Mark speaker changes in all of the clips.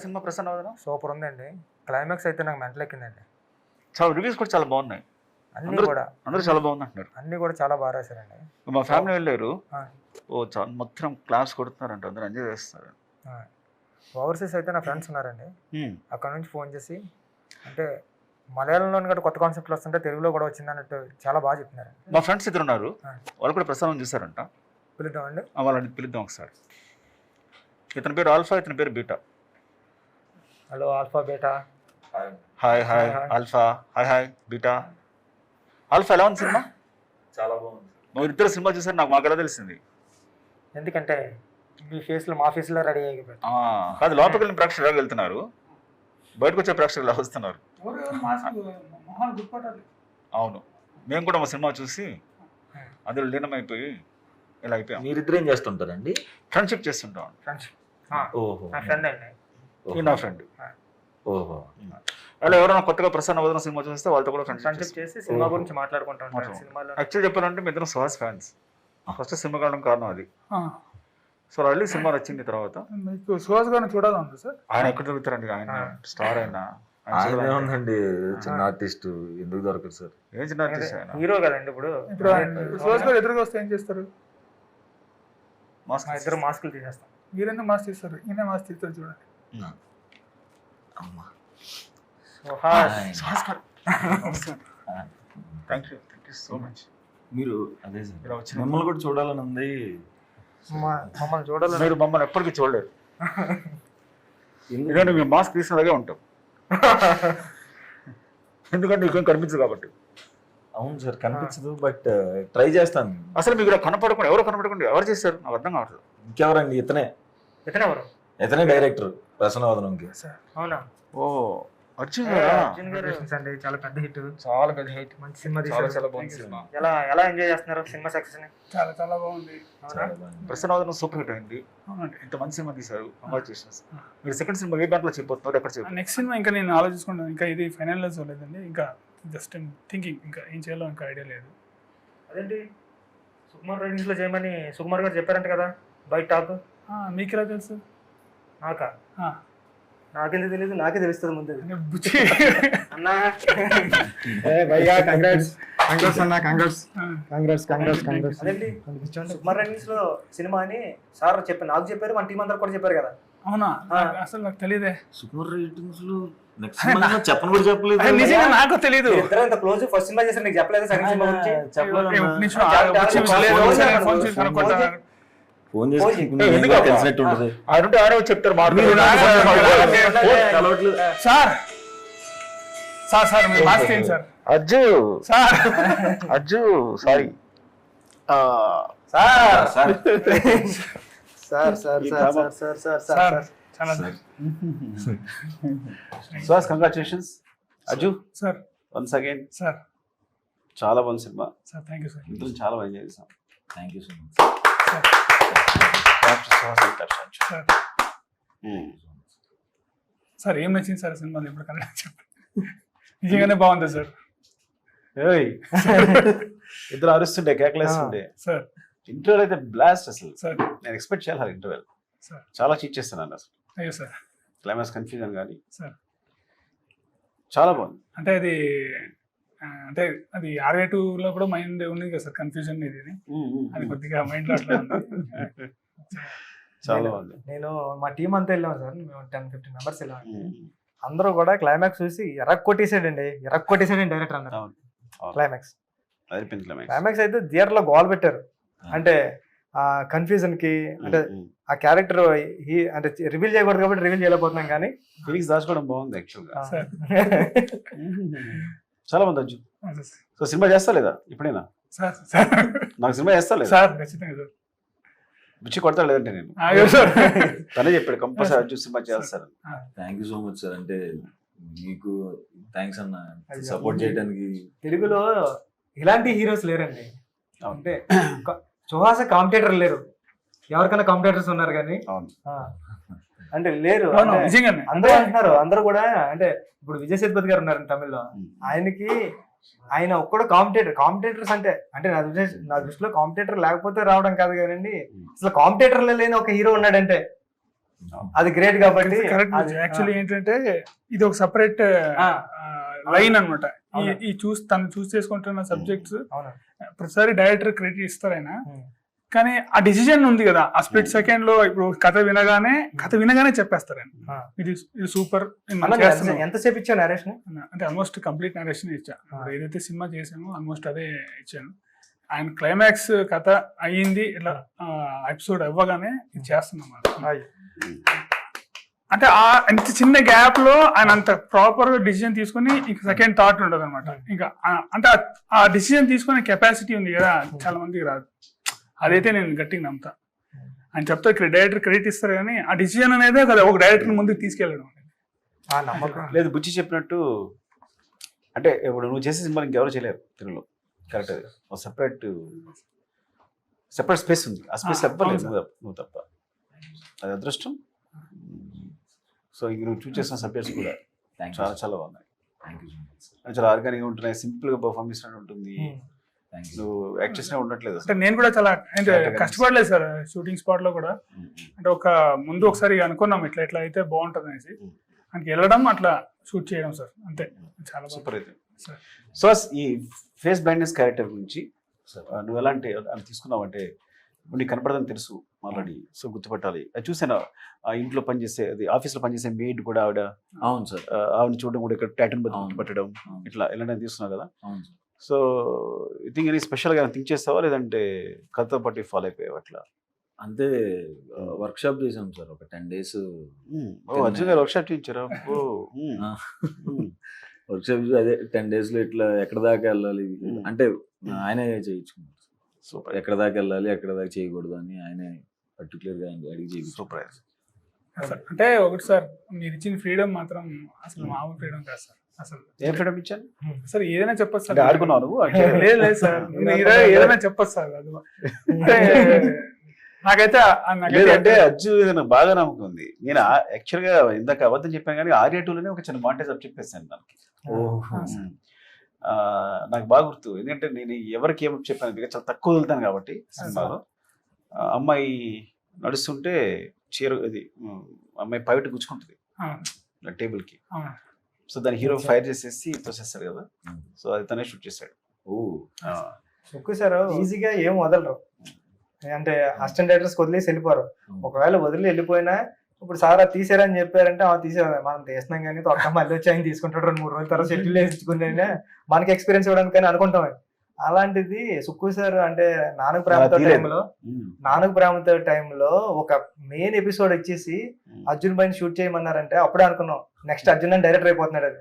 Speaker 1: Cinema Prasanna
Speaker 2: super ఉందండి. Climax అయితే నాకు మెంటల్ ఎక్కిందండి.
Speaker 1: చాలా రివ్యూస్ కూడా చాలా బాగున్నాయి. అందరూ చాలా బాగుంది అంటున్నారు.
Speaker 2: అన్ని కూడా చాలా బాగా రాశారండి.
Speaker 1: మా ఫ్యామిలీ వెళ్ళారు. మొత్తం క్లాస్ కొడుతున్నారంట, అందరూ ఎంజాయ్ చేస్తారు.
Speaker 2: ఓవర్సీస్ అయితే నా ఫ్రెండ్స్ ఉన్నారండి. అక్కడ నుంచి ఫోన్ చేసి అంటే మలయాళంలో కూడా కొత్త కాన్సెప్ట్లు వస్తుంటే తెలుగులో కూడా వచ్చింది అన్నట్టు చాలా బాగా చెప్తున్నారు.
Speaker 1: మా ఫ్రెండ్స్ ఇద్దరు ఉన్నారు, వాళ్ళు కూడా ప్రసారం చూసారంట.
Speaker 2: పిలుద్దామండి,
Speaker 1: వాళ్ళని పిలుద్దాం ఒకసారి. ఇతని పేరు ఆల్ఫా, ఇతని పేరు beta.
Speaker 2: Hello alpha beta.
Speaker 1: Hi hi alpha. Hi hi beta. Alpha ఎలా ఉంది సినిమా?
Speaker 3: చాలా బాగుంది.
Speaker 1: నువ్వు ఇద్దరు సినిమా చూసారు, నాకు మాకు ఎలా తెలిసింది?
Speaker 2: ఎందుకంటే మీ ఫేస్లో మా ఫేస్లో రెడీ అయిపోయింది.
Speaker 1: కాదు, లోపలికి వెళ్ళిన ప్రేక్షకులు ఎలా వెళ్తున్నారు, బయటకు వచ్చే ప్రేక్షకులు ఎలా వస్తున్నారు? అవును, మేము కూడా మా సినిమా చూసి అందులో లీనమైపోయి ఇలా అయిపోయాం.
Speaker 3: మీరిద్దరు ఏం చేస్తుంటారండి?
Speaker 1: ఫ్రెండ్షిప్ చేస్తుంటాం.
Speaker 3: ఓహో,
Speaker 2: నా ఫ్రెండ్ అండి.
Speaker 1: నా ఫ్రెండ్.
Speaker 3: ఓహో,
Speaker 1: అలా ఎవరైనా కొత్తగా ప్రసన్న వదన సినిమా చూస్తే వాళ్ళతో కూడా
Speaker 2: ఫ్రెండ్షిప్ చేసి సినిమా గురించి మాట్లాడుకుంటాం. సినిమాలో
Speaker 1: యాక్చువల్ చెప్పాలంటే మీ ఇద్దరు సుహాస్ ఫ్యాన్స్. ఫస్ట్ సినిమా కావడం కారణం అది. సో అల్లి సినిమా నచ్చింది. తర్వాత
Speaker 4: మీకు సుహాస్ గారిని చూడాలండి సార్.
Speaker 1: ఆయన ఎక్కడ దొరుకుతారండి? ఆయన స్టార్. ఆయన
Speaker 3: ఉందండి, చిన్న ఆర్టిస్ట్, ఎందుకు దొరకదు సార్?
Speaker 1: ఏం చిన్న ఆర్టిస్ట్ ఆయన,
Speaker 2: హీరో కదండి. ఇప్పుడు
Speaker 4: సుహాస్ గారు ఎదురుగా వస్తే ఏం చేస్తారు?
Speaker 2: ఇద్దరు మాస్కులు తీసేస్తాం.
Speaker 4: మీరెందుకు మాస్క్ తీస్తారు? ఈయన మాస్క్ తీస్తారు, చూడండి.
Speaker 1: Thank you so much.
Speaker 3: మీరు అదే సార్, మిమ్మల్ని కూడా చూడాలని ఉంది.
Speaker 2: మమ్మల్ని చూడాలి.
Speaker 1: మీరు మమ్మల్ని ఎప్పటికీ చూడలేరు, ఎందుకంటే మేము మాస్క్ తీసినలాగే ఉంటాం. ఎందుకంటే నీకేం కనిపించదు కాబట్టి.
Speaker 3: అవును సార్, కనిపించదు, బట్ ట్రై చేస్తాను.
Speaker 1: అసలు మీకు ఇలా కనపడకుండా ఎవరు చేస్తారు నాకు అర్థం కావట్లేదు.
Speaker 3: ఇంకెవరండి? ఇతనే డైరెక్టర్ ప్రసన్నవదనంకి.
Speaker 2: అవునా?
Speaker 1: ఓ అర్జున్
Speaker 2: గారు అండి, చాలా పెద్ద హిట్.
Speaker 1: చాలా పెద్ద హిట్,
Speaker 2: మంచి సినిమా.
Speaker 1: చాలా బాగుంది సినిమా.
Speaker 2: ఎలా ఎంజాయ్ చేస్తున్నారు సినిమా సక్సెస్ ని?
Speaker 4: చాలా చాలా బాగుంది.
Speaker 1: ప్రసన్నవదనం సూపర్ హిట్ అయింది. ఇంత మంచి సినిమా తీశారు. కంగ్రాచులేషన్స్. మీరు సెకండ్ సినిమా ఏ బ్యాంక్ లో చెప్పబోతున్నారు? ఎక్కడ చెప్పారు?
Speaker 4: నెక్స్ట్ సినిమా ఇంకా నేను ఆలోచించుకుంటాను. ఇంకా ఇది ఫైనల్ లో చూడలేదండి. ఇంకా జస్ట్ థింకింగ్, ఇంకా ఏం చేయాలో ఇంకా ఐడియా లేదు.
Speaker 2: అదేంటి సుకుమార్ రైటింగ్స్ లో చేయమని సుకుమార్ గారు చెప్పారంట కదా బయట టాక్.
Speaker 4: మీకు ఎలా తెలుసు?
Speaker 2: నాకెందుకు తెలియదు? నాకే తెలుస్తుంది ముందు. అన్నా అదేంటి సుకుమార్ రైటింగ్స్ లో సినిమా అని సార్ చెప్పారు, నాకు చెప్పారు, మన టీం అందరూ కూడా చెప్పారు కదా.
Speaker 4: అవునా? అసలు నాకు తెలియదే.
Speaker 3: సుకుమార్ రేటింగ్స్ లో చెప్పను కూడా చెప్పలేదు.
Speaker 4: నిజంగా నాకు తెలియదు.
Speaker 2: ఇద్దరు ఇంత క్లోజ్. ఫస్ట్ సినిమా చేశారు, నీకు చెప్పలేదు సెకండ్ సినిమా గురించి?
Speaker 3: ఫోన్ చేసి తెలిసినట్టు ఉంటుంది.
Speaker 1: ఆడే చెప్తారు.
Speaker 4: సార్ మీరు మాస్క్ ఏంటి sir?
Speaker 1: Ajju sorry
Speaker 5: Suhas, congratulations. Ajju
Speaker 4: sir,
Speaker 5: once again
Speaker 4: sir,
Speaker 5: చాలా బాగుంది cinema
Speaker 4: sir. Thank you sir.
Speaker 5: ఇద్దరు చాలా ఎంజాయ్ చేసాం.
Speaker 3: Thank you so much
Speaker 4: sir. ఏం నచ్చింది సార్ సినిమాలో? ఇప్పుడు కన్నడ చెప్పండి. నిజంగానే బాగుంది సార్.
Speaker 5: ఇద్దరు అరుస్తుండే, కేకలేస్తుండే.
Speaker 4: సార్
Speaker 5: ఇంటర్వెల్ అయితే బ్లాస్ట్. అసలు
Speaker 4: సార్
Speaker 5: నేను ఎక్స్పెక్ట్ చేయాలి. ఇంటర్వెల్
Speaker 4: సార్
Speaker 5: చాలా చీట్ చేస్తున్నాను అసలు.
Speaker 4: అయ్యో సార్.
Speaker 5: క్లైమాక్స్ కన్ఫ్యూజన్ కానీ
Speaker 4: సార్
Speaker 5: చాలా బాగుంది.
Speaker 4: అంటే అది R2 లో కూడా మైండ్ ఉంది కదా సార్, కన్ఫ్యూజన్ ఇది. అది కొద్దిగా మైండ్ లో అట్లా ఉంది.
Speaker 5: చాలా బాగుంది.
Speaker 2: నేను మా టీం అంతా వెళ్ళాము సార్, మేము 10-15 మెంబర్స్ వెళ్ళాము. అందరూ కూడా క్లైమాక్స్ చూసి ఎరక్కొట్టేసాడండి డైరెక్టర్ అన్నారు. క్లైమాక్స్ అయితే థియేటర్ లో గోల్ పెట్టారు. అంటే ఆ కన్ఫ్యూజన్ కి, అంటే ఆ క్యారెక్టర్ అంటే రివీల్ చేయకూడదు కాబట్టి రివీల్ చేయలేకపోతున్నాం, కానీ
Speaker 5: ఫీలింగ్స్ దాచుకోవడం బాగుంది యాక్చువల్గా. చాలా బాగుంది అజ్జు. సో సినిమా చేస్తా లేదా ఇప్పుడైనా? నాకు సినిమా చేస్తా లేదా? రుచి కొడతా లేదంటే నేను తనే చెప్పాడు కంపల్సరీ అజ్జు సినిమా చేస్తారు.
Speaker 3: Thank you so much sir. అంటే మీకు థ్యాంక్స్ అన్న, సపోర్ట్ చేయడానికి.
Speaker 2: తెలుగులో ఇలాంటి హీరోస్ లేరండి. అంటే సుహాస్ కాంపిటేటర్ లేరు. ఎవరికైనా కాంపిటేటర్స్ ఉన్నారు కానీ అంటే లేరు. అందరూ అంటున్నారు, అందరూ కూడా. అంటే ఇప్పుడు విజయ్ సేతుపతి గారు ఉన్నారు తమిళ్లో, ఆయన ఒక్కడు కాంపిటేటర్స్ అంటే నా దృష్టిలో కాంపిటేటర్ లేకపోతే రావడం కాదు కానండి, అసలు కాంపిటేటర్లో లేని ఒక హీరో ఉన్నాడంటే అది గ్రేట్ కాబట్టి
Speaker 4: కరెక్ట్. యాక్చువల్లీ ఏంటంటే ఇది ఒక సపరేట్ లైన్ అనమాట. ఈ తను చూస్ చేసుకుంటున్న సబ్జెక్ట్స్ ప్రతిసారి డైరెక్టర్ క్రెడిట్ ఇస్తారు ఆయన, కానీ ఆ డిసిజన్ ఉంది కదా ఆ స్ప్లిట్ సెకండ్ లో. ఇప్పుడు కథ వినగానే చెప్పేస్తారు ఆయన ఇది సూపర్.
Speaker 2: ఎంతసేపు ఇచ్చా నరేషన్?
Speaker 4: అంటే ఆల్మోస్ట్ కంప్లీట్ నరేషన్ ఇచ్చా. ఏదైతే సినిమా చేసామో ఆల్మోస్ట్ అదే ఇచ్చాను. ఆయన క్లైమాక్స్ కథ అయ్యింది ఇట్లా ఎపిసోడ్ అవ్వగానే ఇది చేస్తున్నాం. అంటే అంత చిన్న గ్యాప్ లో ఆయన అంత ప్రాపర్ గా డిసిజన్ తీసుకుని ఇంకా సెకండ్ థాట్ ఉండదు అనమాట. ఇంకా అంటే ఆ డిసిజన్ తీసుకునే కెపాసిటీ ఉంది కదా చాలా మందికి రాదు. అదైతే నేను గట్టిగా నమ్ముతా. ఆయన చెప్తా ఇక్కడ డైరెక్టర్ క్రెడిట్ ఇస్తారు కానీ ఆ డిసిజన్ అనేది కదా ఒక డైరెక్టర్ ముందుకు తీసుకెళ్ళడం
Speaker 5: లేదు. బుచ్చి చెప్పినట్టు అంటే ఇప్పుడు నువ్వు చేసే సినిమా ఇంకెవరు చేయలేరు తెలుగులో. కరెక్ట్. అది సెపరేట్ స్పేస్ ఉంది. ఆ స్పేస్ ఎవ్వలేదు నువ్వు తప్ప. అది అదృష్టం. సో ఇంక నువ్వు చూస్ చేసిన సబ్జెక్ట్స్ కూడా చాలా చాలా బాగున్నాయి. చాలా ఆర్గానిక్ ఉంటున్నాయి. సింపుల్ గా పర్ఫార్మ్ చేసినట్టు ఉంటుంది. నువ్వు యాక్ట్ చేసినా ఉండట్లేదు.
Speaker 4: అంటే నేను కూడా చాలా అంటే కష్టపడలేదు సార్ షూటింగ్ స్పాట్ లో కూడా. అంటే ముందు ఒకసారి అనుకున్నాం ఇట్లా అయితే బాగుంటుంది అనేసి, అంటే వెళ్ళడం అట్లా షూట్ చేయడం సార్, అంతే. చాలా
Speaker 5: సూపర్ అయితే. సో ఈ ఫేస్ బ్లైండ్నెస్ క్యారెక్టర్ గురించి నువ్వు ఎలాంటి తీసుకున్నావు అంటే నీకు కనపడదని తెలుసు ఆల్రెడీ, సో గుర్తుపట్టాలి. అది చూసాను ఆ ఇంట్లో పనిచేసే అది ఆఫీస్లో పనిచేసే మెయిడ్ కూడా ఆవిడ.
Speaker 3: అవును సార్.
Speaker 5: ఆవిడని చూడడం కూడా ఇక్కడ ప్యాటర్న్ గుర్తుపట్టడం ఇట్లా ఇలాంటివి తీసుకున్నావు కదా.
Speaker 3: అవును సార్.
Speaker 5: సో ఐ థింక్ అని స్పెషల్గా థింక్ చేస్తావా లేదంటే కథతో పాటు ఫాలో అయిపోయావు అట్లా?
Speaker 3: అంతే వర్క్ షాప్ చేసాం సార్ ఒక 10 days.
Speaker 5: అర్జున్ గారు వర్క్ షాప్ చేయించారా?
Speaker 3: వర్క్ షాప్ అదే 10 days లో ఇట్లా ఎక్కడ దాకా వెళ్ళాలి అంటే ఆయనే చేయించుకున్నారు. సూపర్. ఎక్కడ దాకా వెళ్ళాలి ఎక్కడ దాకా చేయకూడదు అని ఆయనే పర్టికులర్ గా అడిగి చేయించారు.
Speaker 5: సూపర్.
Speaker 4: అంటే ఒకటి సార్ మీరు ఇచ్చిన ఫ్రీడమ్ మాత్రం అసలు మామూలు ఫ్రీడమ్ కాదు సార్. అసలు
Speaker 5: ఏం ఫ్రీడమ్ ఇచ్చాను
Speaker 4: సార్? ఏదైనా చెప్పచ్చు సార్.
Speaker 5: ఆడుకున్నావు నువ్వు?
Speaker 4: లేదు సార్, ఏదైనా చెప్పచ్చు సార్. అది నాకైతే
Speaker 5: అంటే అర్జున్ బాగా నమ్మకం ఉంది. నేను యాక్చువల్ గా ఇందాక అబద్ధం చెప్పాను కానీ ఆర్యా 2లోనే ఒక చిన్న మాంటేజ్ అప్ చెప్పేసాను దానికి. నాకు బాగా గుర్తు. ఎందుకంటే నేను ఎవరికి ఏమో చెప్పాను చాలా తక్కువ వదులుతాను కాబట్టి సినిమాలో. అమ్మాయి నడుస్తుంటే చీర ఇది అమ్మాయి పైట గుచ్చుకుంటుంది టేబుల్ కి. సో దాని హీరో ఫైర్ చేసేసి తోసేస్తాడు కదా. సో అది తనే షూట్ చేశాడు.
Speaker 2: ఎక్కువ సార్ ఈజీగా ఏం వదలరు. అంటే అసిస్టెంట్ డైరెక్టర్స్ వదిలేసి వెళ్ళిపోరు. ఒకవేళ వదిలి వెళ్ళిపోయినా ఇప్పుడు సార్ అది తీసారని చెప్పారంటే తీసారు మనం తీస్తున్నాం కానీ తొక్క మళ్ళీ వచ్చి ఆయన తీసుకుంటాడు 2-3 రోజుల తర్వాత షెడ్యూల్ వేసుకునే మనకి ఎక్స్పీరియన్స్ ఇవ్వడానికి కానీ అనుకుంటాం. అలాంటిది సుక్కు సార్ అంటే నాన్నకు ప్రేమతో టైంలో ఒక మెయిన్ ఎపిసోడ్ వచ్చేసి అర్జున్ పైన షూట్ చేయమన్నారంటే అప్పుడే అనుకున్నాం నెక్స్ట్ అర్జున్ అని డైరెక్టర్ అయిపోతున్నాడు అది.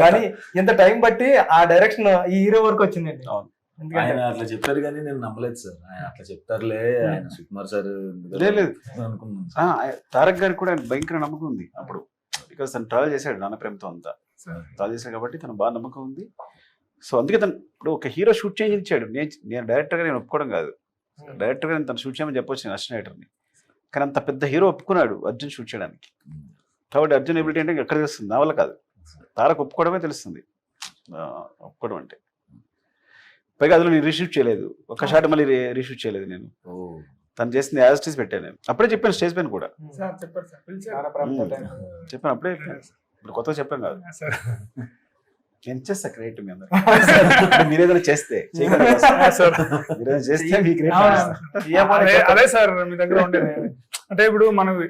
Speaker 2: కానీ ఇంత టైం బట్టి ఆ డైరెక్షన్ ఈ హీరో వరకు వచ్చిందండి.
Speaker 3: ఆయన అట్లా చెప్పారు కానీ నేను నమ్మలేదు సార్. ఆయన అట్లా చెప్తారులే ఆయన సుకుమార్ సార్
Speaker 5: అనుకున్నాను. తారక్ గారికి కూడా భయంకర నమ్మకం ఉంది అప్పుడు. బికాస్ తను ట్రావెల్ చేశాడు నాన్న ప్రేమతో అంతా ట్రావెల్ చేశాడు కాబట్టి తను బాగా నమ్మకం ఉంది. సో అందుకే తను ఇప్పుడు ఒక హీరో షూట్ చేసి ఇచ్చాడు. నేను డైరెక్టర్గా నేను ఒప్పుకోవడం కాదు. డైరెక్టర్గా నేను తను షూట్ చేయమని చెప్పొచ్చు నేను అసిస్టెంట్ డైరెక్టర్ని. కానీ అంత పెద్ద హీరో ఒప్పుకున్నాడు అర్జున్ షూట్ చేయడానికి. కాబట్టి అర్జున్ ఎబిలిటీ అంటే ఎక్కడ తెలుస్తుంది? నా వల్ల కాదు, తారక్ ఒప్పుకోవడమే తెలుస్తుంది ఒప్పుకోవడం అంటే. పైగా అందులో నేను రీషూట్ చేయలేదు, ఒక షాట్ మళ్ళీ రీషూట్ చేయలేదు నేను. తను చేసింది యాజ్ స్టేజ్ పెట్టాను నేను. అప్పుడే చెప్పాను స్టేజ్ పైన కూడా చెప్పాను. అప్పుడే ఇప్పుడు కొత్తగా చెప్పాను కాదు. నేను చేస్తా క్రియేట్ మీ అందరూ. మీరేదైనా చేస్తే చేస్తే
Speaker 4: అదే సార్ మీ దగ్గర ఉండేది. అంటే ఇప్పుడు మనకు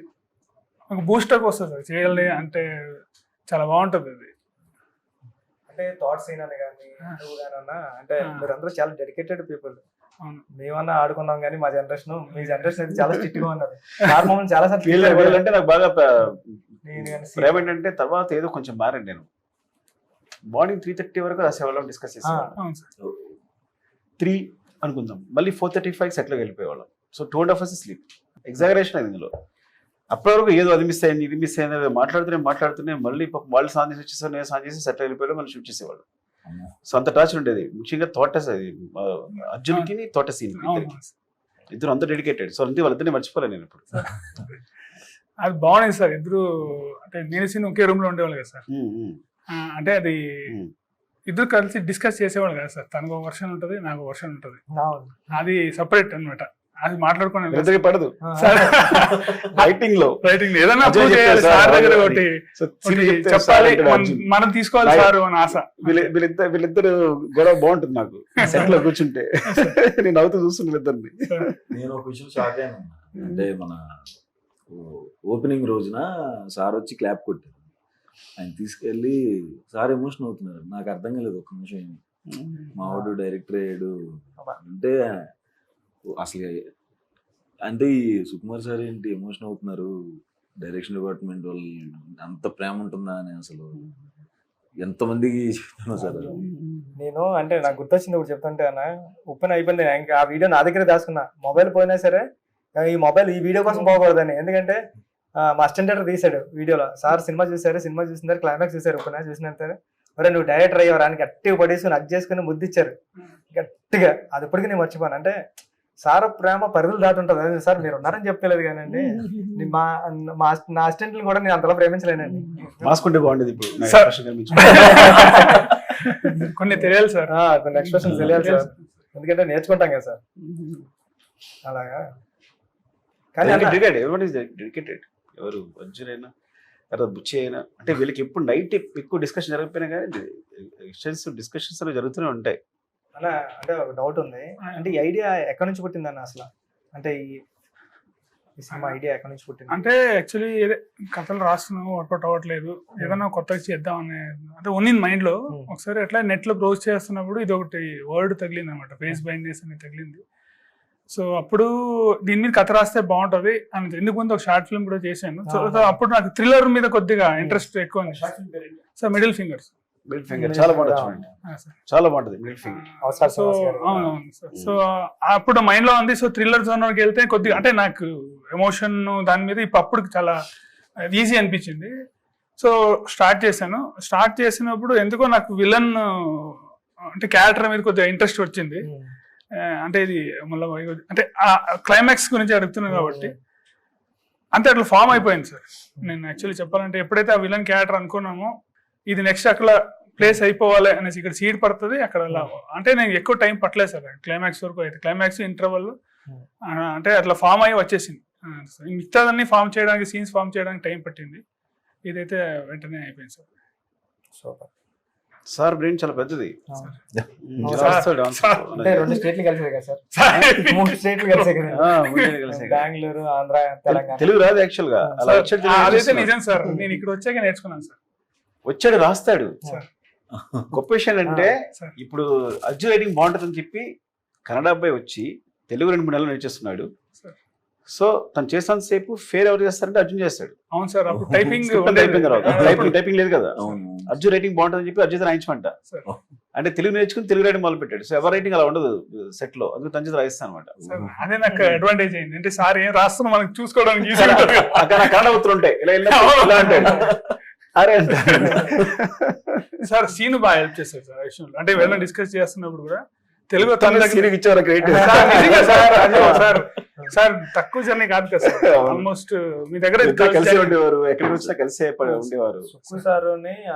Speaker 4: ఒక బూస్టప్ వస్తుంది సార్ చేయాలి అంటే చాలా బాగుంటుంది అది.
Speaker 2: అంటే థాట్స్ అయినా కానీ అంటే మీరందరూ చాలా డెడికేటెడ్ పీపుల్. మేమన్నా ఆడుకున్నాం కానీ మా జనరేషన్ మీ జనరేషన్ అయితే చాలా స్ట్రిక్ట్ గా ఉన్నది. మమ్మల్ని చాలా సార్లు
Speaker 5: అంటే నాకు బాగా ప్రేమ ఏంటంటే తర్వాత ఏదో కొంచెం మారండి. నేను మార్నింగ్ 3:30 వరకు ఆ సేవలో డిస్కస్ చేసేవాళ్ళం. 3 అనుకుందాం, మళ్ళీ 4:35 సెటిల్ వెళ్ళిపోయేవాళ్ళం. So 2.5 hours sleep. ఎగ్జాగరేషన్ అయింది ఇందులో. అప్పటి వరకు ఏదో అది మిస్ అయింది ఇది మిస్ అయింది మాట్లాడుతూనే మళ్ళీ వాళ్ళు సాన్ చేసి వచ్చేసారు, నేను సాన్ చేసి సెటిల్ వెళ్ళిపోయాడు, మళ్ళీ షూట్ చేసేవాళ్ళు. సో అంత టార్చర్ ఉండేది. ముఖ్యంగా తోటస్ అది అర్జున్కి తోట సీన్ ఇద్దరు అంత డెడికేటెడ్. సో అంతే వాళ్ళిద్దరిని మర్చిపోలేదు నేను ఇప్పుడు.
Speaker 4: అది బాగుంది సార్. ఇద్దరు అంటే నేను సీన్ ఒకే రూమ్ లో ఉండేవాళ్ళు కదా సార్. అంటే అది ఇద్దరు కలిసి డిస్కస్ చేసేవాళ్ళు కదా సార్. తనకు ఒక వర్షన్ ఉంటుంది, నాకు వర్షన్ ఉంటుంది. అది సపరేట్ అనమాట. అది మాట్లాడుకున్నాను
Speaker 5: వీళ్ళిద్దరికి పడదు
Speaker 4: సార్.
Speaker 5: రైటింగ్ లో
Speaker 4: రైటింగ్ ఏదైనా
Speaker 5: అజయ్
Speaker 4: prove చేయాలి
Speaker 5: చెప్తాడు
Speaker 4: సార్ దగ్గర
Speaker 5: సార్,
Speaker 4: ఒకటి
Speaker 5: సో సీన్ చెప్తే
Speaker 4: చెప్పాలి,
Speaker 5: సార్ అంటాడు అర్జున్.
Speaker 4: మనం తీసుకోవాలి సార్ అని ఆశ.
Speaker 5: వీళ్ళిద్దరు గొడవ బాగుంటుంది నాకు సెట్ లో కూర్చుంటే. నేను నవ్వుతూ చూస్తున్నా వీళ్ళిద్దరిని.
Speaker 3: నేను ఒక విషయం షాక్ అయ్యాను. అంటే మన ఓపెనింగ్ రోజున సార్ వచ్చి క్లాప్ కొట్టారు. ఆయన తీసుకెళ్ళి సార్ ఎమోషన్ అవుతున్నారు. నాకు అర్థం కాలేదు ఒక నిమిషం. మావాడు డైరెక్టర్ అయ్యాడు అంటే అసలు అంటే ఈ సుకుమార్ సార్ ఏంటి ఎమోషన్ అవుతున్నారు, డైరెక్షన్ డిపార్ట్మెంట్ వాళ్ళు అంత ప్రేమ ఉంటుందా అని అసలు ఎంతమందికి చెప్తున్నా సార్.
Speaker 2: నేను అంటే నాకు గుర్తొచ్చింది ఒకటి చెప్తుంటే అన్న, ఓపెన్ అయిపోయింది ఇంకా ఆ వీడియో నా దగ్గర దాచుకున్నా. మొబైల్ పోయినా సరే ఈ మొబైల్ ఈ వీడియో కోసం పోకూడదని. ఎందుకంటే మా అసిస్టెంట్ డైరెక్టర్ తీసాడు వీడియోలో. సార్ సినిమా చూసారు, సినిమా చూసిన తర్వాత క్లైమాక్స్ చూసారు, ఓపెన్ చూసిన తర్వాత మరి నువ్వు డైరెక్టర్ అయ్యావు అని గట్టిగా పడేసుకుని హగ్ చేసుకుని ముద్దిచ్చారు గట్టిగా. అది ఇప్పటికీ నేను మర్చిపోను. అంటే సార్ ప్రేమ పరిధులు దాటి ఉంటుంది. అదే సార్ మీరు ఉన్నారని చెప్పలేదు కానండి, నా అసిస్టెంట్ని కూడా నేను అంతలా ప్రేమించలేనండి.
Speaker 5: మాస్కుంటే బాగుండేది ఇప్పుడు నా
Speaker 4: సార్.
Speaker 5: expression కనిపించు.
Speaker 4: కొన్ని తెలియాలి సార్.
Speaker 2: కొన్ని ఎక్స్ప్రెషన్స్ తెలియాలి సార్, ఎందుకంటే నేర్చుకుంటాం కదా సార్ అలాగా. కానీ అన్న-
Speaker 5: డెడికేటెడ్ ఎవరు అర్జున్ అయినా తర్వాత బుచ్చి అయినా అంటే వీళ్ళకి ఎప్పుడు నైట్ ఎక్కువ డిస్కషన్ జరగకపోయినా కానీ ఎక్స్టెన్సివ్ డిస్కషన్స్ అనేవి జరుగుతూనే ఉంటాయి.
Speaker 2: అన్న అంటే ఒక డౌట్ ఉంది. అంటే ఈ ఐడియా ఎక్కడి నుంచి పుట్టిందన్న అసలు? అంటే ఈ సినిమా ఐడియా ఎక్కడి నుంచి పుట్టింది?
Speaker 4: అంటే యాక్చువల్లీ కథలు రాస్తున్నాము, వర్కౌట్ అవ్వట్లేదు, ఏదైనా కొత్తగా చేద్దాం అనే అంటే ఉన్నింది మైండ్ లో. ఒకసారి ఎట్లా నెట్ లో బ్రౌజ్ చేస్తున్నప్పుడు ఇది ఒకటి వర్డ్ తగిలింది అనమాట, ఫేస్ బ్లైండ్నెస్ అని తగిలింది. సో అప్పుడు దీని మీద కథ రాస్తే బాగుంటది అని ఎందుకు ముందు ఒక షార్ట్ ఫిల్మ్ కూడా చేశాను. సో అప్పుడు నాకు థ్రిల్లర్ మీద కొద్దిగా ఇంట్రెస్ట్ ఎక్కువ ఉంది sir. Middle fingers
Speaker 5: middle finger చాలా బాగుంటుంది చూడండి, చాలా బాగుంటుంది మిడిల్ ఫింగర్.
Speaker 4: సో అవునవును సార్. సో అప్పుడు మైండ్ లో ఉంది. సో థ్రిల్లర్ జోనర్కి వెళ్తే కొద్దిగా అంటే నాకు ఎమోషన్ దాని మీద అప్పుడు చాలా ఈజీ అనిపించింది. సో స్టార్ట్ చేశాను. స్టార్ట్ చేసినప్పుడు ఎందుకో నాకు విలన్ అంటే క్యారెక్టర్ మీద కొద్దిగా ఇంట్రెస్ట్ వచ్చింది. అంటే ఇది మళ్ళీ అంటే క్లైమాక్స్ గురించి అడుగుతున్నాను కాబట్టి అంటే అట్లా ఫామ్ అయిపోయింది సార్. నేను యాక్చువల్లీ చెప్పాలంటే ఎప్పుడైతే ఆ విలన్ క్యారెక్టర్ అనుకున్నామో ఇది నెక్స్ట్ అక్కడ ప్లేస్ అయిపోవాలి అనేసి ఇక్కడ సీడ్ పడుతుంది అక్కడ అలా. అంటే నేను ఎక్కువ టైం పట్టలేదు సార్ క్లైమాక్స్ వరకు. అయితే క్లైమాక్స్ ఇంటర్వల్ అంటే అట్లా ఫామ్ అయ్యి వచ్చేసింది. మిగతాదన్నీ ఫామ్ చేయడానికి, సీన్స్ ఫామ్ చేయడానికి టైం పట్టింది. ఇదైతే వెంటనే అయిపోయింది సార్.
Speaker 2: సూపర్.
Speaker 5: సార్ బ్రెయిన్ చాలా పెద్దది.
Speaker 2: అంటే 2 స్టేట్లు కలిసాయి కదా సార్, 3 స్టేట్లు కలిసాయి కదా, బెంగళూరు, ఆంధ్ర, తెలంగాణ.
Speaker 5: తెలుగు రాదు యాక్చువల్ గా. అలా
Speaker 4: అదైతే నిజం సార్. నేను ఇక్కడ వచ్చాక నేర్చుకున్నాను సార్.
Speaker 5: వచ్చాడు రాస్తాడు.
Speaker 4: సార్.
Speaker 5: గొప్ప విషయం అంటే ఇప్పుడు అర్జున్ రైటింగ్ బాగుంటుందని చెప్పి కన్నడ అబ్బాయి వచ్చి తెలుగు 2-3 నెలలు నేర్చేస్తున్నాడు. సో తను చేసినంత సేపు ఫేర్ ఎవరు చేస్తారంటే అర్జున్ చేస్తాడు.
Speaker 4: అవును సార్. అప్పుడు టైపింగ్
Speaker 5: అయిపోయిన తర్వాత టైపింగ్ లేదు కదా. అర్జున్ రైటింగ్ బాగుంటుందని చెప్పి అర్జున్ రాయించమంట. అంటే తెలుగు నేర్చుకుని తెలుగు రైటింగ్ మొదలు పెట్టాడు. సో ఎవరి రైటింగ్ అలా ఉండదు సెట్ లో, అందుకు తన చేత రాయిస్తాను అనమాట.
Speaker 4: అదే నాకు అడ్వాంటేజ్ అయింది. అంటే సార్ ఏం రాస్తున్నా మనకి చూసుకోవడానికి
Speaker 5: అక్కడ కన్నడ ఉత్తరం ఉంటాయి ఇలా అంటాడు అరే అంటారు.
Speaker 4: సార్ సీన్ బాగా హెల్ప్ చేస్తారు సార్ విషయంలో. అంటే ఏమైనా డిస్కస్ చేస్తున్నప్పుడు కూడా తెలుగు తన దగ్గర
Speaker 5: ఇచ్చేవారు క్రెడిట్.
Speaker 4: సార్ తక్కువ జర్నీ కాదు కదా సార్. ఆల్మోస్ట్ మీ దగ్గర
Speaker 5: కలిసి ఉండేవారు, ఎక్కడికి వచ్చినా కలిసే ఉండేవారు.
Speaker 2: సుక్కు సార్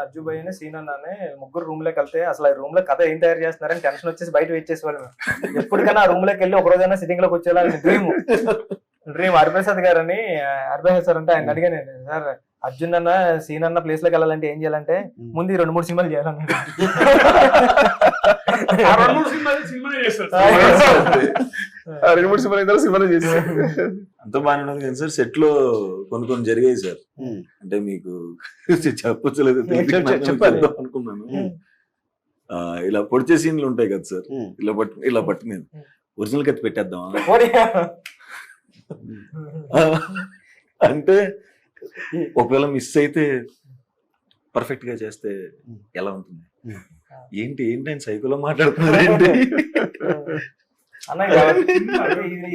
Speaker 2: అజ్జు భయ్ సీన్ అన్నానే ముగ్గురు రూమ్ లోకి వెళ్తే అసలు ఆ రూమ్ లో కథ ఏం తయారు చేస్తున్నారని టెన్షన్ వచ్చేసి బయట వెయిట్ చేసేవాళ్ళు. ఎప్పటికైనా ఆ రూమ్ లోకి వెళ్ళి ఒక రోజైనా సిట్టింగ్ లోకి వచ్చేలా డ్రీమ్ హరిప్రసాద్ గారని. హరిప్రసాద్ సార్ అంటే ఆయన అడిగాను, సార్ అర్జున్ అన్న సీన్ అన్న ప్లేస్ లోకి వెళ్ళాలంటే ఏం చేయాలంటే ముందు 2-3 సినిమాలు చేయాలన్నాడు.
Speaker 5: 2-3 సినిమాలు చేశారు.
Speaker 3: అంత బాగానే ఉన్నది కానీ సార్ సెట్ లో కొన్ని జరిగాయి సార్. అంటే మీకు చెప్పలేదు అనుకున్నాను. ఇలా పొడిచే సీన్లు ఉంటాయి కదా సార్, ఇలా పట్టుకునేది ఒరిజినల్ కత్తి పెట్టేద్దాం అంటే ఒకవేళ మిస్ అయితే పర్ఫెక్ట్ గా చేస్తే ఎలా ఉంటుంది? ఏంటి ఆయన సైకోలో మాట్లాడుతున్నారు ఏంటి
Speaker 2: అన్న?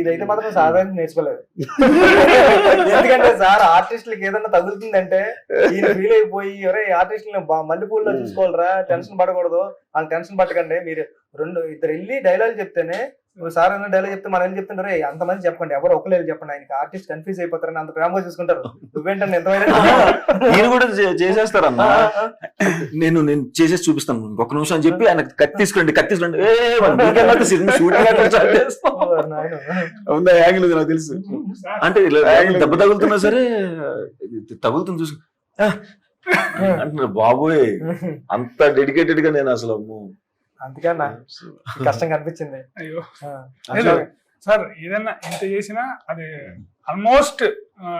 Speaker 2: ఇదైతే మాత్రం సాధారణ నేర్చుకోలేదు. ఎందుకంటే సార్ ఆర్టిస్టులకి ఏదన్నా తగులుతుందంటే ఈయన ఫీల్ అయిపోయి ఎవరే ఆర్టిస్టులని మల్లెపూల్లో చూసుకోవాలరా, టెన్షన్ పడకూడదు, వాళ్ళు టెన్షన్ పట్టకండి, మీరు 2-2 వెళ్ళి డైలాగ్ చెప్తేనే సార్ అన్న డైలాగ్ చెప్తే మనం వెళ్ళి చెప్తుంటారు అంతమంది చెప్పండి, ఎవరు ఒకళ్ళు చెప్పండి, ఆయనకి ఆర్టిస్ట్ కన్ఫ్యూజ్ అయిపోతారని అంత ప్రేమగా చూసుకుంటారు. నువ్వేంటంటే ఎంతమైనా
Speaker 5: కూడా చేసేస్తారన్న.
Speaker 3: నేను చేసేసి చూపిస్తాను ఇంకొక నిమిషం అని చెప్పి ఆయన కత్తి తీసుకురండి
Speaker 5: ఉందా యాంగిల్ ఉంది నాకు తెలుసు.
Speaker 3: అంటే ఇలా దెబ్బ తగులుతున్నా సరే తగులుతుంది చూసి అంటున్నారు బాబోయ్ అంత డెడికేటెడ్ గా నేను అసలు
Speaker 2: అందుకన్నా కష్టం కనిపించింది.
Speaker 4: అయ్యో సార్ ఏదన్నా ఎంత చేసినా అది ఆల్మోస్ట్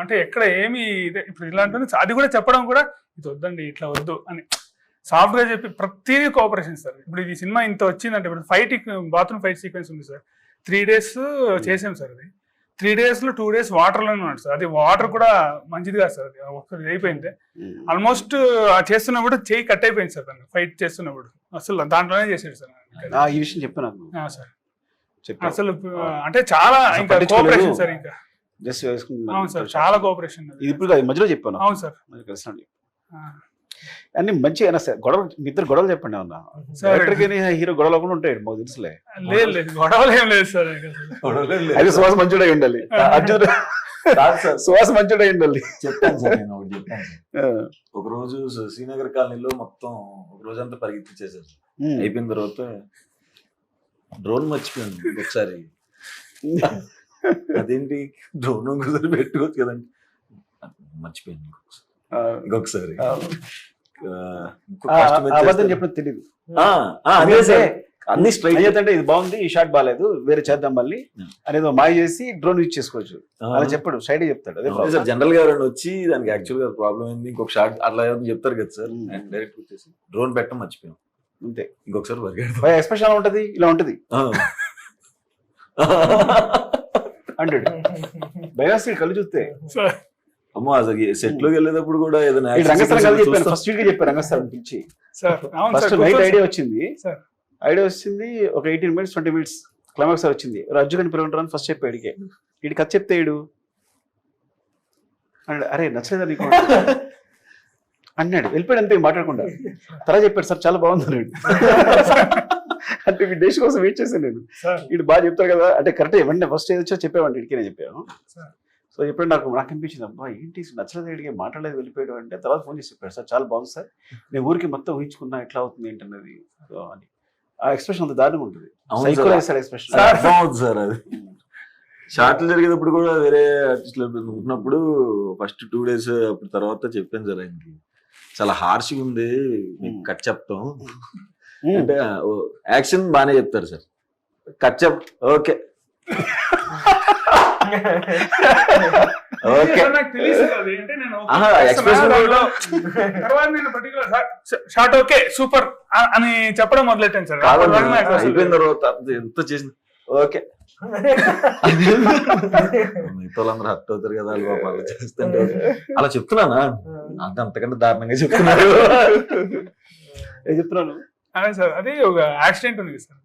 Speaker 4: అంటే ఎక్కడ ఏమి ఇప్పుడు ఇలాంటి అది కూడా చెప్పడం కూడా ఇది వద్దండి ఇట్లా వద్దు అని సాఫ్ట్ గా చెప్పి ప్రతిదీ కోఆపరేషన్ సార్. ఇప్పుడు ఈ సినిమా ఇంత వచ్చిందంటే ఇప్పుడు బాత్రూమ్ ఫైట్ సీక్వెన్స్ ఉంది సార్, 3 days చేసాం సార్. అది 3 days లో 2 days వాటర్లోనే ఉన్నాడు సార్. అది వాటర్ కూడా మంచిది కాదు సార్, అది ఒకసారి అయిపోయింది. ఆల్మోస్ట్ చేస్తున్నప్పుడు చెయ్యి కట్ అయిపోయింది సార్ తను ఫైట్ చేస్తున్నప్పుడు, అసలు దాంట్లోనే చేసాడు సార్.
Speaker 5: ఈ విషయం చెప్పాను
Speaker 4: సార్ అసలు అంటే చాలా ఇంకా కోఆపరేషన్ సార్, ఇంకా
Speaker 5: జస్ట్
Speaker 4: అవును సార్ చాలా కోఆపరేషన్.
Speaker 5: ఇప్పుడు మధ్యలో చెప్పాను.
Speaker 4: అవును సార్
Speaker 5: కలిసినండి అన్ని మంచి అయినా సార్. గొడవ మీ ఇద్దరు గొడవలు చెప్పండి ఏమన్నా. హీరో గొడవలు కూడా ఉంటాయి మాకు తెలుసులే.
Speaker 4: లేదు గొడవలు ఏం లేదు సార్.
Speaker 5: అది సువాస మంచుడై ఉండాలి, అర్జున్ సువాస మంచుడై ఉండాలి.
Speaker 3: చెప్తాను సార్, నేను ఒకటి చెప్తాను సార్. ఒక రోజు శ్రీనగర్ కాలనీలో మొత్తం ఒక రోజంతా పరిగెత్తించేసారు. అయిపోయిన తర్వాత డ్రోన్ మర్చిపోయాను ఒకసారి. అదేంటి డ్రోన్ కుదిరి పెట్టుకోవచ్చు కదండి, మర్చిపోయాను ఇంకొకసారి.
Speaker 5: చెప్పడం తెలియదు
Speaker 3: అన్ని స్ట్రైట్
Speaker 5: అంటే ఇది బాగుంది, ఈ షాట్ బాగాలేదు, వేరే చేద్దాం మళ్ళీ అనేది మాయ చేసి డ్రోన్ యూజ్ చేసుకోవచ్చు అలా చెప్పాడు, సైడ్ చెప్తాడు. అదే
Speaker 3: సార్ జనరల్ గా ఎవరైనా వచ్చి దానికి యాక్చువల్ గా ప్రాబ్లం ఏంది ఇంకొక షాట్ అట్లా చెప్తారు కదా సార్. డైరెక్ట్ వచ్చేసి డ్రోన్ పెట్టడం మర్చిపోయాం
Speaker 5: అంతే.
Speaker 3: ఇంకొకసారి
Speaker 5: ఎక్స్ప్రెషన్ ఉంటది, ఇలా ఉంటది అంటాడు భయాసి కళ్ళు చూస్తే.
Speaker 3: అమ్మో అసలు సెట్ లోకి వెళ్ళేటప్పుడు కూడా ఏదైనా
Speaker 5: రంగస్థలం కలిసి చెప్పాను, ఫస్ట్ వీక్ చెప్పాను రంగస్థలం పిలిచి. ఫస్ట్ నైట్ ఐడియా వచ్చింది ఒక 18 minutes 20 minutes క్లైమాక్స్ వచ్చింది. అర్జున్ పిలవంటారని ఫస్ట్ చెప్పాడు. వీడి కథ చెప్తే అన్నాడు అరే నచ్చలేదా నీకు అన్నాడు, వెళ్ళిపోయాడు అంతే మాట్లాడకుండా. తర్వాత చెప్పాడు సార్ చాలా బాగుంది అన్నాడు. అంటే మీ డేస్ కోసం వెయిట్ చేశాను నేను. వీడు బాగా చెప్తారు కదా అంటే కరెక్ట్ ఇవ్వండి, ఫస్ట్ ఏది వచ్చో చెప్పేవాడి ఇడికి నేను చెప్పాను. సో ఎప్పుడు నాకు అనిపించింది అబ్బా ఏంటి నచ్చలేదు వీడికి మాట్లాడలేదు వెళ్ళిపోయాడు అంటే. తర్వాత ఫోన్ చేసి చెప్పాడు సార్ చాలా బాగుంది సార్, నేను ఊరికి మొత్తం ఊహించుకున్నా ఎట్లా అవుతుంది ఏంటన్నది అని. ఆ ఎక్స్ప్రెషన్ అంత దారుణంగా ఉంటుంది. ఎక్స్ప్రెషన్
Speaker 3: సార్ అది షార్ట్లు జరిగేటప్పుడు కూడా వేరే ఆర్టిస్టులు ఉన్నప్పుడు ఫస్ట్ 2 days అప్పుడు తర్వాత చెప్పాను సార్ ఆయనకి చాలా హార్ష్గా ఉంది మీకు కట్ చెప్తాం అంటే యాక్షన్ బాగానే చెప్తారు సార్, కట్ చెప్ ఓకే
Speaker 4: షార్ట్ ఓకే సూపర్ అని చెప్పడం మొదలెట్టాను సార్.
Speaker 3: అయిపోయిన తర్వాత ఎంత చేసింది ఓకే మిగతా వాళ్ళందరూ హర్ట్ అవుతారు కదా వాళ్ళు చేస్తుంటే అలా చెప్తున్నానా అంటే అంతకంటే దారుణంగా చెప్తున్నారు.
Speaker 5: చెప్తున్నాను
Speaker 4: అదే సార్, అది ఒక యాక్సిడెంట్ ఉంది సార్.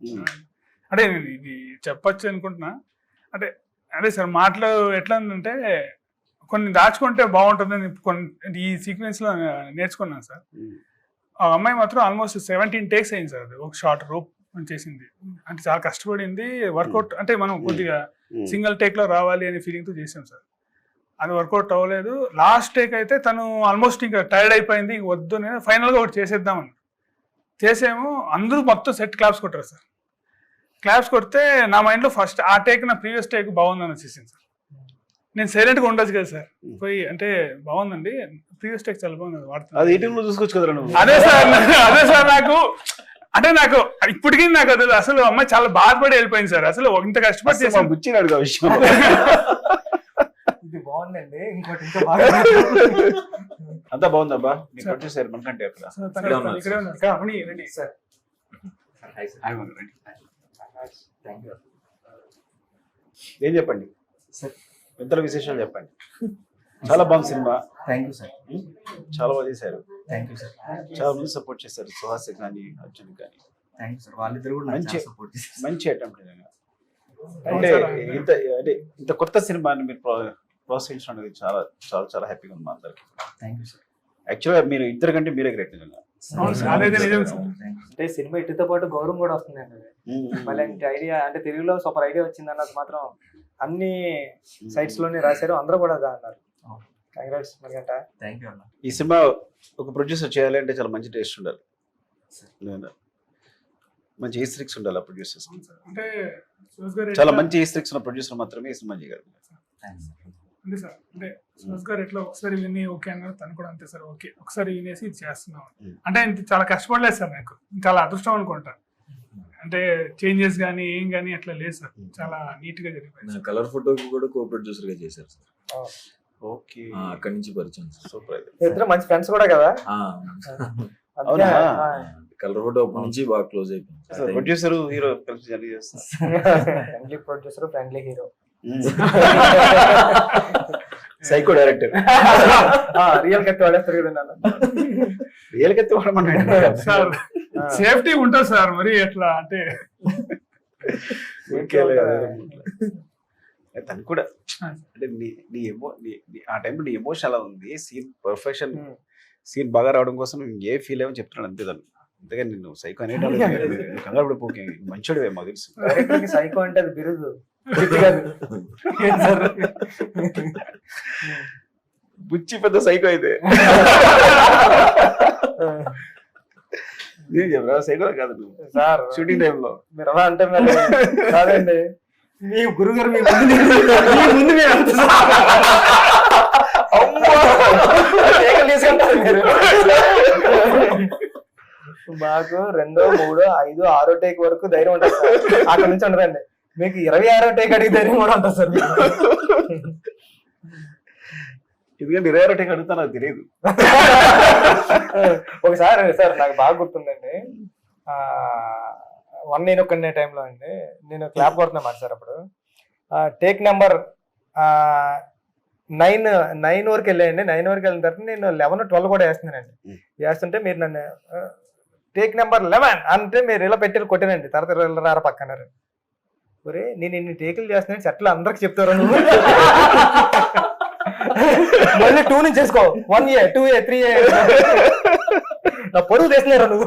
Speaker 4: అంటే నేను ఇది చెప్పచ్చు అనుకుంటున్నా. అంటే అదే సార్ మాటలు ఎట్లా ఉందంటే కొన్ని దాచుకుంటే బాగుంటుందని కొన్ని ఈ సీక్వెన్స్ లో నేర్చుకున్నాను సార్. ఆ అమ్మాయి మాత్రం ఆల్మోస్ట్ 17 takes అయింది సార్. అది ఒక షార్ట్ రూప్ చేసింది అంటే చాలా కష్టపడింది. వర్కౌట్ అంటే మనం కొద్దిగా సింగిల్ టేక్ లో రావాలి అనే ఫీలింగ్ తో చేసాం సార్. అది వర్కౌట్ అవ్వలేదు. లాస్ట్ టేక్ అయితే తను ఆల్మోస్ట్ ఇంకా టైర్డ్ అయిపోయింది, వద్దు నేను ఫైనల్ గా ఒకటి చేసేద్దామని చేసాము. అందరూ మొత్తం సెట్ క్లాప్స్ కొట్టారు సార్. క్లాప్స్ కొడితే నా మైండ్ లో ఫస్ట్ ఆ టేక్ నా ప్రీవియస్ టేక్ బాగుందని వచ్చేసింది సార్. నేను సైలెంట్ గా ఉండొచ్చు కదా సార్, పోయి అంటే బాగుందండి ప్రీవియస్ టేక్ చాలా బాగుంది వాడుతుంది
Speaker 5: చూసుకోవచ్చు కదా.
Speaker 4: అదే సార్ నాకు అంటే నాకు ఇప్పటికీ నాకు అది అసలు అమ్మాయి చాలా బాధపడి వెళ్ళిపోయింది సార్. అసలు ఇంత కష్టపడి చేసాను
Speaker 5: గుచ్చినాడు విషయం.
Speaker 2: ఇది బాగుందండి ఇంకోటి ఇంకా బాగా
Speaker 5: అంతా బాగుందబ్బా మీకు వచ్చేసారు మనకంటే
Speaker 2: సార్.
Speaker 5: ఏం చెప్పండి సార్, ఇద్దరు విశేషాలు చెప్పండి. చాలా బాగుంది సినిమా.
Speaker 2: థ్యాంక్ యూ సార్,
Speaker 5: చాలా బాగా చేశారు.
Speaker 2: Thank you sir.
Speaker 5: చాలా మంది సపోర్ట్ చేశారు, సుహాస్ కానీ అర్జున్ కానీ.
Speaker 2: థ్యాంక్ యూ సార్, వాళ్ళిద్దరు కూడా
Speaker 5: మంచి అటెంప్ట్. అంటే ఇంత కొత్త సినిమాని మీరు ప్రోత్సహించడం అనేది చాలా చాలా చాలా హ్యాపీగా ఉంది మా అందరికి.
Speaker 2: Thank you sir.
Speaker 5: యాక్చువల్గా మీరు ఇద్దరు కంటే మీరే గ్రేట్ నిజంగా.
Speaker 2: అంటే సినిమా ఇటుతో పాటు గౌరవం కూడా వస్తుందండి. మళ్ళీ ఐడియా అంటే తెలుగులో సూపర్ ఐడియా వచ్చింది అన్నది మాత్రం అన్ని సైట్స్ లోనే రాశారు, అందరూ కూడా అన్నారు. కంగ్రాట్స్ మణికంఠ.
Speaker 6: థ్యాంక్ యూ అన్న.
Speaker 5: ఈ సినిమా ఒక ప్రొడ్యూసర్ చేయాలి అంటే చాలా మంచి టేస్ట్ ఉండాలి, మంచి ఈస్ట్రిక్స్ ఉండాలి ఆ ప్రొడ్యూసర్స్.
Speaker 4: అంటే సుహాస్ గారు
Speaker 5: చాలా
Speaker 4: ఎట్లా-
Speaker 5: మంచి ఈస్ట్రిక్స్ ఉన్న ప్రొడ్యూసర్ మాత్రమే ఈ సినిమా చేయగలరు.
Speaker 6: థ్యాంక్స్.
Speaker 4: అంటే సార్ అంటే సుహాస్ గారు ఎట్లా ఒకసారి విని ఓకే అన్నారు, తను కూడా అంతే సార్ ఓకే ఒకసారి వినేసి ఇది చేస్తున్నాం. అంటే ఇంత చాలా కష్టపడలేదు సార్, నాకు చాలా అదృష్టం అనుకుంటా. అంటే చేంజెస్ కానీ ఏం కానీ అట్లా లేదు సార్, చాలా నీట్ గా జరిగిపోయింది సార్.
Speaker 3: కలర్ ఫోటోకి కూడా కో ప్రొడ్యూసర్ గా చేశారు సార్.
Speaker 5: ఓకే,
Speaker 3: అక్కడి నుంచి పరిచయం సార్.
Speaker 5: సూపర్ అయితే.
Speaker 2: ఇద్దరు మంచి ఫ్రెండ్స్ కూడా కదా.
Speaker 5: అవునా?
Speaker 3: కలర్ ఫోటో అప్పటి నుంచి బాగా క్లోజ్ అయిపోయింది.
Speaker 5: ప్రొడ్యూసర్ హీరో కలిసి జర్నీ చేస్తారు.
Speaker 2: Friendly producer, friendly hero,
Speaker 5: psycho director.
Speaker 2: Real కత్తి వాడేస్తారు కదా నాన్న.
Speaker 5: రియల్ కత్తి వాడమన్నాడు
Speaker 4: సార్ సేఫ్టీ ఉంటుంది సార్, మరి ఎట్లా అంటే
Speaker 5: తను కూడా అంటే ఆ టైంలో నీ ఎమోషన్ అలా ఉంది, సీన్ పర్ఫెక్షన్, సీన్ బాగా రావడం కోసం నువ్వు ఏ ఫీల్ ఏమో చెప్తున్నాడు అంతే. తను అంతేగా నిన్ను సైకో అనేట కంగారు పడిపోకే, మంచోడివే మాకు తెలుసు.
Speaker 2: డైరెక్టర్కి సైకో అంటే అది బిరుదు, బుద్ధి కాదు. ఏం సార్?
Speaker 5: బుచ్చి పెద్ద సైకో అయితే సైకో కాదు నువ్వు
Speaker 2: సార్
Speaker 5: షూటింగ్ టైంలో.
Speaker 2: మీరు అలా అంటే మరి కాదండి, మీ గురుగారు మీ ముందు మీరు అంత తీసుకుంటారు మీరు. మాకు 2, 3, 5, 6 టేక్ వరకు ధైర్యం ఉంటుంది సార్, అక్కడ నుంచి ఉండదండి. మీకు 26వ టేక్ అడిగి ధైర్యం కూడా ఉంటుంది సార్.
Speaker 5: ఎందుకంటే 26 టేక్ అడుగుతా నాకు తెలియదు.
Speaker 2: ఒకసారి సార్ నాకు బాగా గుర్తుందండి, 1 నేను ఒక్కనే టైంలో అండి, నేను క్లాప్ కొడుతున్నా మాట సార్. అప్పుడు టేక్ నెంబర్ 9 వరకు వెళ్ళాయండి. 9 వరకు వెళ్ళిన తర్వాత నేను 11, 12 కూడా వేస్తున్నానండి. వేస్తుంటే మీరు నన్ను టేక్ నెంబర్ 11 అంటే మీరు ఇలా పెట్టి కొట్టానండి. తర్వాత రారా పక్కన్నారు. ఒరే నేను ఇన్ని టేకులు చేస్తున్నాను చెట్లు అందరికి చెప్తారు నువ్వు, మళ్ళీ 2 నుంచి చేసుకో, 1A 2A 3A నా పొరుగు తెస్తున్నారా నువ్వు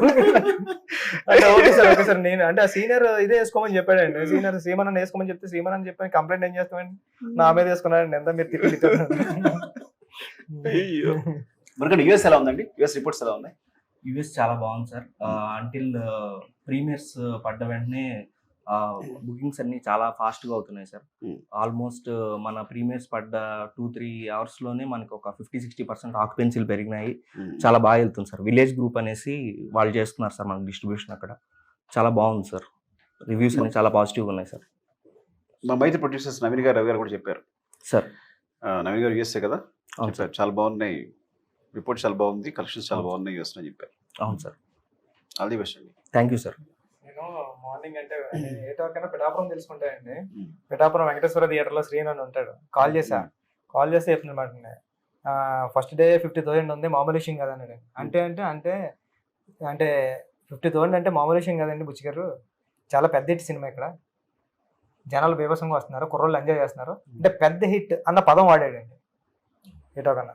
Speaker 2: అంటే. ఓకే సార్ నేను అంటే ఆ సీనియర్ ఇదే వేసుకోమని చెప్పాడండి. సీనియర్ సీమన్ వేసుకోమని చెప్తే సీమన్ అని చెప్పాను. కంప్లైంట్ ఏం చేస్తామండి, నా మీద వేసుకున్నాడండి. ఎంత మీరు తిప్పి
Speaker 5: మరి యూఎస్ ఎలా ఉందండి? యూఎస్ రిపోర్ట్స్ ఎలా ఉన్నాయి?
Speaker 6: యుఎస్ చాలా బాగుంది సార్. అంటిల్ ప్రీమియర్స్ పడ్డ వెంటనే బుకింగ్స్ అన్ని చాలా ఫాస్ట్గా అవుతున్నాయి సార్. ఆల్మోస్ట్ మన ప్రీమియర్స్ పడ్డ 2-3 అవర్స్లోనే మనకి ఒక 50-60% ఆక్యుపెన్సీలు పెరిగినాయి. చాలా బాగా వెళ్తుంది సార్. విలేజ్ గ్రూప్ అనేసి వాళ్ళు చేస్తున్నారు సార్ మన డిస్ట్రిబ్యూషన్, అక్కడ చాలా బాగుంది సార్. రివ్యూస్ అన్ని చాలా పాజిటివ్గా ఉన్నాయి సార్.
Speaker 5: మా మైత్రి ప్రొడ్యూసర్స్ నవీన్ గారు, రవి గారు కూడా చెప్పారు
Speaker 6: సార్.
Speaker 5: నవీన్ గారు యూఎస్ఏ కదా,
Speaker 6: అవును సార్.
Speaker 5: చాలా బాగున్నాయి రిపోర్ట్స్, చాలా బాగుంది, కలెక్షన్స్ చాలా బాగున్నాయి యూఎస్ అని చెప్పారు.
Speaker 6: అవును సార్.
Speaker 5: ఆల్ ది బెస్ట్ అండి.
Speaker 6: Thank you sir.
Speaker 2: నేను మార్నింగ్ అంటే ఏ టాకైనా పిఠాపురం తెలుసుకుంటాయండి. పిఠాపురం వెంకటేశ్వర థియేటర్లో శ్రీను అని ఉంటాడు. కాల్ చేస్తే చెప్తున్నమాట, ఫస్ట్ డే 50,000 ఉంది, మామూలు విషయం కదా అన్నాడు. అంటే 50,000 అంటే మామూలు విషయం కదండి బుచ్చి గారు, చాలా పెద్ద హిట్ సినిమా, ఇక్కడ జనాలు బీభత్సంగా వస్తున్నారు, కుర్రోళ్ళు ఎంజాయ్ చేస్తున్నారు అంటే పెద్ద హిట్ అన్న పదం వాడాడండి ఏటో కన్నా.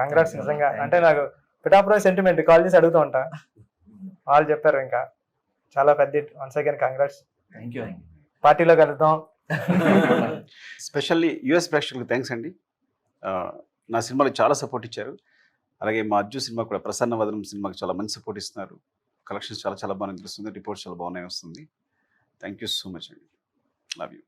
Speaker 2: కంగ్రాట్స్ నిజంగా. అంటే నాకు పిఠాపురం సెంటిమెంట్, కాల్ చేసి అడుగుతూ ఉంటా, వాళ్ళు చెప్పారు ఇంకా చాలా పెద్ద hit. Once again congrats.
Speaker 6: Thank you.
Speaker 2: పార్టీలో కలుద్దాం.
Speaker 5: స్పెషల్లీ యూఎస్ ప్రేక్షకులకు థ్యాంక్స్ అండి. నా సినిమాలకు చాలా సపోర్ట్ ఇచ్చారు. అలాగే మా అజ్జు సినిమా కూడా, ప్రసన్న వదనం సినిమాకి చాలా మంచి సపోర్ట్ ఇస్తున్నారు. కలెక్షన్స్ చాలా బాగా నిలుస్తుంది, రిపోర్ట్స్ చాలా బాగున్నాయి వస్తుంది. థ్యాంక్ యూ సో మచ్ అండి. Love you.